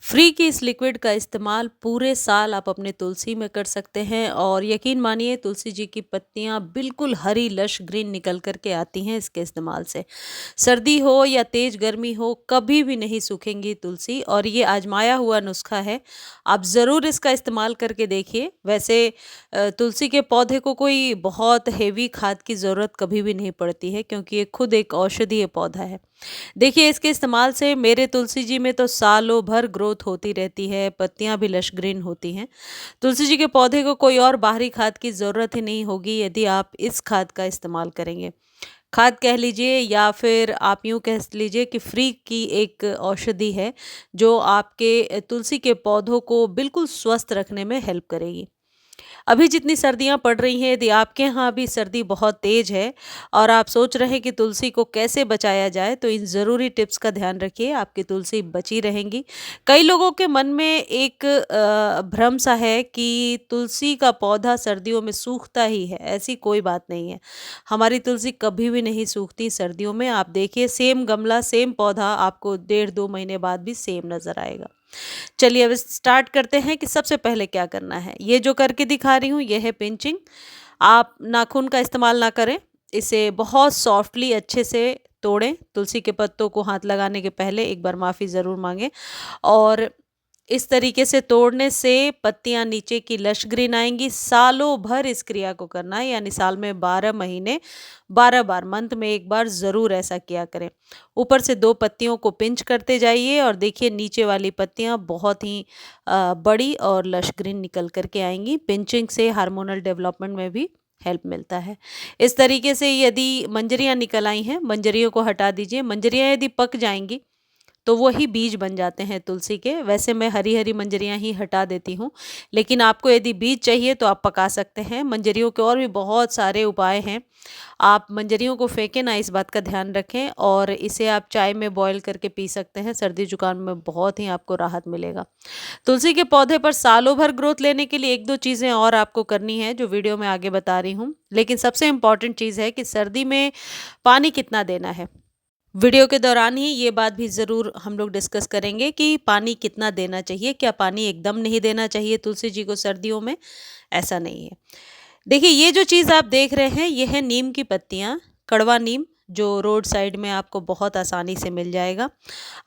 Free की इस liquid का इस्तेमाल पूरे साल आप अपने तुलसी में कर सकते हैं और यकीन मानिए तुलसी जी की पत्तियां बिल्कुल हरी लश ग्रीन निकल कर के आती हैं इसके इस्तेमाल से। सर्दी हो या तेज गर्मी हो कभी भी नहीं सूखेंगी तुलसी और ये आजमाया हुआ नुस्खा है। आप ज़रूर इसका इस्तेमाल करके देखिए। वैसे तुलसी के पौधे को कोई बहुत हेवी खाद की ज़रूरत कभी भी नहीं पड़ती है क्योंकि ये खुद एक औषधीय पौधा है। देखिए इसके इस्तेमाल से मेरे तुलसी जी में तो सालों भर ग्रोथ होती रहती है, पत्तियां भी लश ग्रीन होती हैं। तुलसी जी के पौधे को कोई और बाहरी खाद की ज़रूरत ही नहीं होगी यदि आप इस खाद का इस्तेमाल करेंगे। खाद कह लीजिए या फिर आप यूँ कह लीजिए कि फ्री की एक औषधि है जो आपके तुलसी के पौधों को बिल्कुल स्वस्थ रखने में हेल्प करेगी। अभी जितनी सर्दियाँ पड़ रही हैं, यदि आपके यहाँ भी सर्दी बहुत तेज़ है और आप सोच रहे हैं कि तुलसी को कैसे बचाया जाए, तो इन ज़रूरी टिप्स का ध्यान रखिए, आपकी तुलसी बची रहेंगी। कई लोगों के मन में एक भ्रम सा है कि तुलसी का पौधा सर्दियों में सूखता ही है, ऐसी कोई बात नहीं है। हमारी तुलसी कभी भी नहीं सूखती सर्दियों में। आप देखिए सेम गमला, सेम पौधा आपको डेढ़ 2 महीने बाद भी सेम नज़र आएगा। चलिए अब स्टार्ट करते हैं कि सबसे पहले क्या करना है। ये जो करके दिखा रही हूँ ये है पिंचिंग। आप नाखून का इस्तेमाल ना करें। इसे बहुत सॉफ्टली अच्छे से तोड़ें। तुलसी के पत्तों को हाथ लगाने के पहले एक बार माफ़ी ज़रूर मांगें और इस तरीके से तोड़ने से पत्तियां नीचे की लश ग्रीन आएंगी। सालों भर इस क्रिया को करना है, यानी साल में 12 महीने 12 बार, मंथ में एक बार ज़रूर ऐसा किया करें। ऊपर से 2 पत्तियों को पिंच करते जाइए और देखिए नीचे वाली पत्तियां बहुत ही बड़ी और लश ग्रीन निकल करके आएंगी। पिंचिंग से हार्मोनल डेवलपमेंट में भी हेल्प मिलता है। इस तरीके से यदि मंजरियां निकल आई हैं, मंजरियों को हटा दीजिए। मंजरियां यदि पक जाएंगी तो वही बीज बन जाते हैं तुलसी के। वैसे मैं हरी हरी मंजरियां ही हटा देती हूँ, लेकिन आपको यदि बीज चाहिए तो आप पका सकते हैं। मंजरियों के और भी बहुत सारे उपाय हैं। आप मंजरियों को फेंकें ना, इस बात का ध्यान रखें। और इसे आप चाय में बॉईल करके पी सकते हैं। सर्दी जुकाम में बहुत ही आपको राहत मिलेगा। तुलसी के पौधे पर सालों भर ग्रोथ लेने के लिए एक दो चीज़ें और आपको करनी है जो वीडियो में आगे बता रही हूँ, लेकिन सबसे इम्पॉर्टेंट चीज़ है कि सर्दी में पानी कितना देना है। वीडियो के दौरान ही ये बात भी ज़रूर हम लोग डिस्कस करेंगे कि पानी कितना देना चाहिए। क्या पानी एकदम नहीं देना चाहिए तुलसी जी को सर्दियों में? ऐसा नहीं है। देखिए ये जो चीज़ आप देख रहे हैं ये है नीम की पत्तियाँ, कड़वा नीम, जो रोड साइड में आपको बहुत आसानी से मिल जाएगा।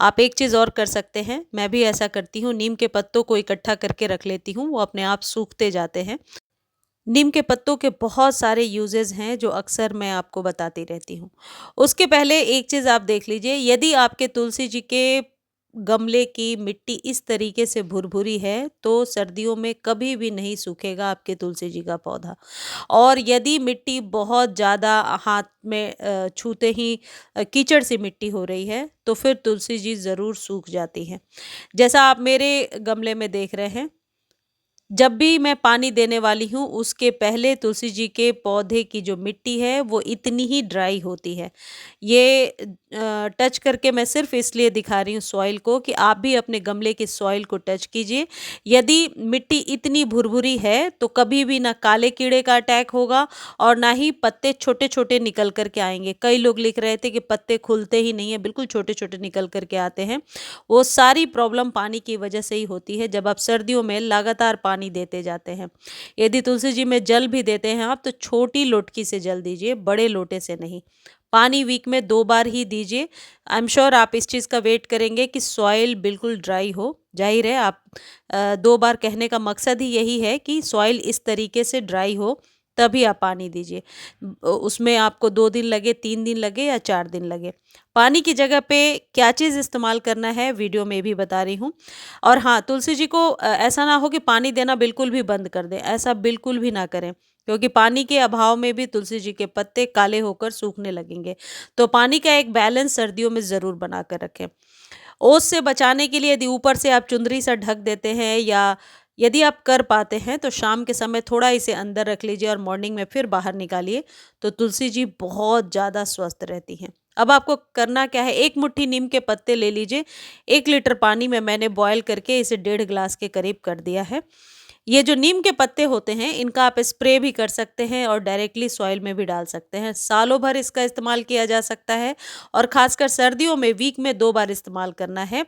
आप एक चीज़ और कर सकते हैं, मैं भी ऐसा करती हूँ, नीम के पत्तों को इकट्ठा करके रख लेती हूँ, वो अपने आप सूखते जाते हैं। नीम के पत्तों के बहुत सारे यूजेस हैं जो अक्सर मैं आपको बताती रहती हूँ। उसके पहले एक चीज़ आप देख लीजिए, यदि आपके तुलसी जी के गमले की मिट्टी इस तरीके से भुरभुरी है तो सर्दियों में कभी भी नहीं सूखेगा आपके तुलसी जी का पौधा। और यदि मिट्टी बहुत ज़्यादा हाथ में छूते ही कीचड़ सी मिट्टी हो रही है तो फिर तुलसी जी ज़रूर सूख जाती हैं। जैसा आप मेरे गमले में देख रहे हैं, जब भी मैं पानी देने वाली हूँ उसके पहले तुलसी जी के पौधे की जो मिट्टी है वो इतनी ही ड्राई होती है। ये टच करके मैं सिर्फ इसलिए दिखा रही हूँ सॉइल को कि आप भी अपने गमले की सॉइल को टच कीजिए। यदि मिट्टी इतनी भुरभुरी है तो कभी भी ना काले कीड़े का अटैक होगा और ना ही पत्ते छोटे छोटे निकल करके आएंगे। कई लोग लिख रहे थे कि पत्ते खुलते ही नहीं है, बिल्कुल छोटे छोटे निकल करके आते हैं। वो सारी प्रॉब्लम पानी की वजह से ही होती है जब आप सर्दियों में लगातार पानी देते जाते हैं। यदि तुलसी जी में जल भी देते हैं आप तो छोटी लोटकी से जल दीजिए, बड़े लोटे से नहीं। पानी वीक में 2 बार ही दीजिए। आई एम श्योर आप इस चीज़ का वेट करेंगे कि सॉइल बिल्कुल ड्राई हो। जाहिर है आप 2 बार कहने का मकसद ही यही है कि सॉइल इस तरीके से ड्राई हो, तभी आप पानी दीजिए। उसमें आपको 2 दिन लगे, 3 दिन लगे या 4 दिन लगे। पानी की जगह पे क्या चीज़ इस्तेमाल करना है वीडियो में भी बता रही हूँ। और हाँ, तुलसी जी को ऐसा ना हो कि पानी देना बिल्कुल भी बंद कर दें, ऐसा बिल्कुल भी ना करें क्योंकि पानी के अभाव में भी तुलसी जी के पत्ते काले होकर सूखने लगेंगे। तो पानी का एक बैलेंस सर्दियों में ज़रूर बना कर रखें। ओस से बचाने के लिए यदि ऊपर से आप चुंदरी सा ढक देते हैं या यदि आप कर पाते हैं तो शाम के समय थोड़ा इसे अंदर रख लीजिए और मॉर्निंग में फिर बाहर निकालिए, तो तुलसी जी बहुत ज़्यादा स्वस्थ रहती हैं। अब आपको करना क्या है, एक मुट्ठी नीम के पत्ते ले लीजिए। 1 लीटर पानी में मैंने बॉयल करके इसे 1.5 ग्लास के करीब कर दिया है। ये जो नीम के पत्ते होते हैं इनका आप स्प्रे भी कर सकते हैं और डायरेक्टली सॉइल में भी डाल सकते हैं। सालों भर इसका इस्तेमाल किया जा सकता है और खासकर सर्दियों में वीक में 2 बार इस्तेमाल करना है।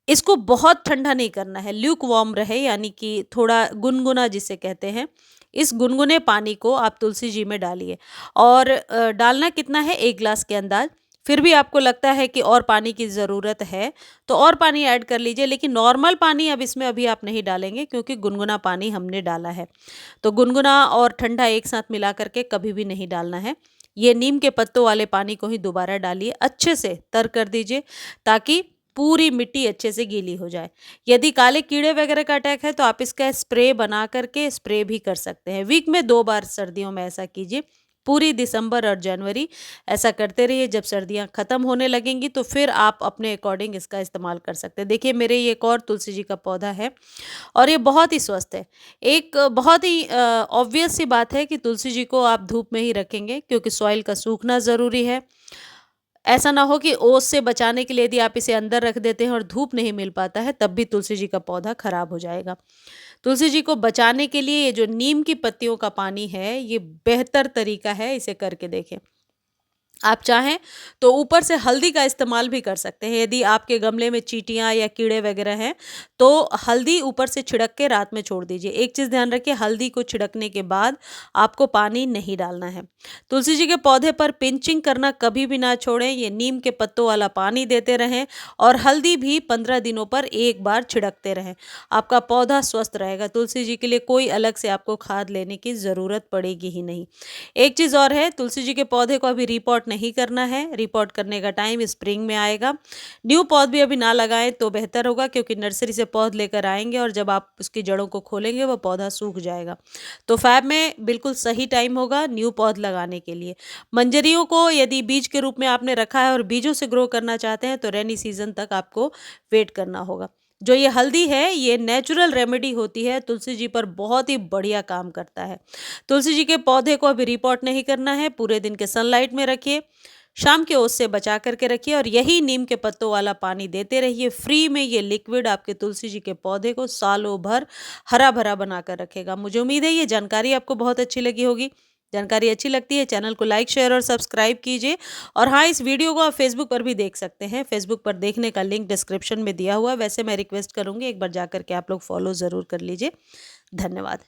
इसको बहुत ठंडा नहीं करना है, ल्यूक वार्म रहे, यानी कि थोड़ा गुनगुना जिसे कहते हैं। इस गुनगुने पानी को आप तुलसी जी में डालिए और डालना कितना है, 1 ग्लास के अंदाज। फिर भी आपको लगता है कि और पानी की ज़रूरत है, तो और पानी ऐड कर लीजिए, लेकिन नॉर्मल पानी अब इसमें अभी आप नहीं डालेंगे क्योंकि गुनगुना पानी हमने डाला है। तो गुनगुना और ठंडा एक साथ मिला कर के कभी भी नहीं डालना है। ये नीम के पत्तों वाले पानी को ही दोबारा डालिए, अच्छे से तर कर दीजिए ताकि पूरी मिट्टी अच्छे से गीली हो जाए। यदि काले कीड़े वगैरह का अटैक है तो आप इसका स्प्रे बना करके स्प्रे भी कर सकते हैं। वीक में 2 बार सर्दियों में ऐसा कीजिए। पूरी दिसंबर और जनवरी ऐसा करते रहिए। जब सर्दियाँ ख़त्म होने लगेंगी तो फिर आप अपने अकॉर्डिंग इसका इस्तेमाल कर सकते हैं। देखिए मेरे ये एक और तुलसी जी का पौधा है और ये बहुत ही स्वस्थ है। एक बहुत ही ऑब्वियस सी बात है कि तुलसी जी को आप धूप में ही रखेंगे क्योंकि सॉइल का सूखना ज़रूरी है। ऐसा ना हो कि ओस से बचाने के लिए यदि आप इसे अंदर रख देते हैं और धूप नहीं मिल पाता है, तब भी तुलसी जी का पौधा खराब हो जाएगा। तुलसी जी को बचाने के लिए ये जो नीम की पत्तियों का पानी है, ये बेहतर तरीका है, इसे करके देखें। आप चाहें तो ऊपर से हल्दी का इस्तेमाल भी कर सकते हैं। यदि आपके गमले में चींटियाँ या कीड़े वगैरह हैं, तो हल्दी ऊपर से छिड़क के रात में छोड़ दीजिए। एक चीज़ ध्यान रखिए, हल्दी को छिड़कने के बाद आपको पानी नहीं डालना है। तुलसी जी के पौधे पर पिंचिंग करना कभी भी ना छोड़ें। ये नीम के पत्तों वाला पानी देते रहें और हल्दी भी 15 दिनों पर 1 बार छिड़कते रहें। आपका पौधा स्वस्थ रहेगा। तुलसी जी के लिए कोई अलग से आपको खाद लेने की ज़रूरत पड़ेगी ही नहीं। एक चीज़ और है, तुलसी जी के पौधे को अभी रिपोर्ट नहीं करना है। रिपोर्ट करने का टाइम स्प्रिंग में आएगा। न्यू पौध भी अभी ना लगाएं तो बेहतर होगा क्योंकि नर्सरी से पौध लेकर आएंगे और जब आप उसकी जड़ों को खोलेंगे वो पौधा सूख जाएगा। तो फैब में बिल्कुल सही टाइम होगा न्यू पौध लगाने के लिए। मंजरियों को यदि बीज के रूप में आपने रखा है और बीजों से ग्रो करना चाहते हैं तो रेनी सीजन तक आपको वेट करना होगा। जो ये हल्दी है, ये नेचुरल रेमेडी होती है, तुलसी जी पर बहुत ही बढ़िया काम करता है। तुलसी जी के पौधे को अभी रिपोर्ट नहीं करना है। पूरे दिन के सनलाइट में रखिए, शाम के ओस से बचा करके रखिए और यही नीम के पत्तों वाला पानी देते रहिए। फ्री में ये लिक्विड आपके तुलसी जी के पौधे को सालों भर हरा भरा बनाकर रखेगा। मुझे उम्मीद है ये जानकारी आपको बहुत अच्छी लगी होगी। जानकारी अच्छी लगती है चैनल को लाइक शेयर और सब्सक्राइब कीजिए। और हाँ, इस वीडियो को आप फेसबुक पर भी देख सकते हैं। फेसबुक पर देखने का लिंक डिस्क्रिप्शन में दिया हुआ है। वैसे मैं रिक्वेस्ट करूँगी एक बार जा कर के आप लोग फॉलो ज़रूर कर लीजिए। धन्यवाद।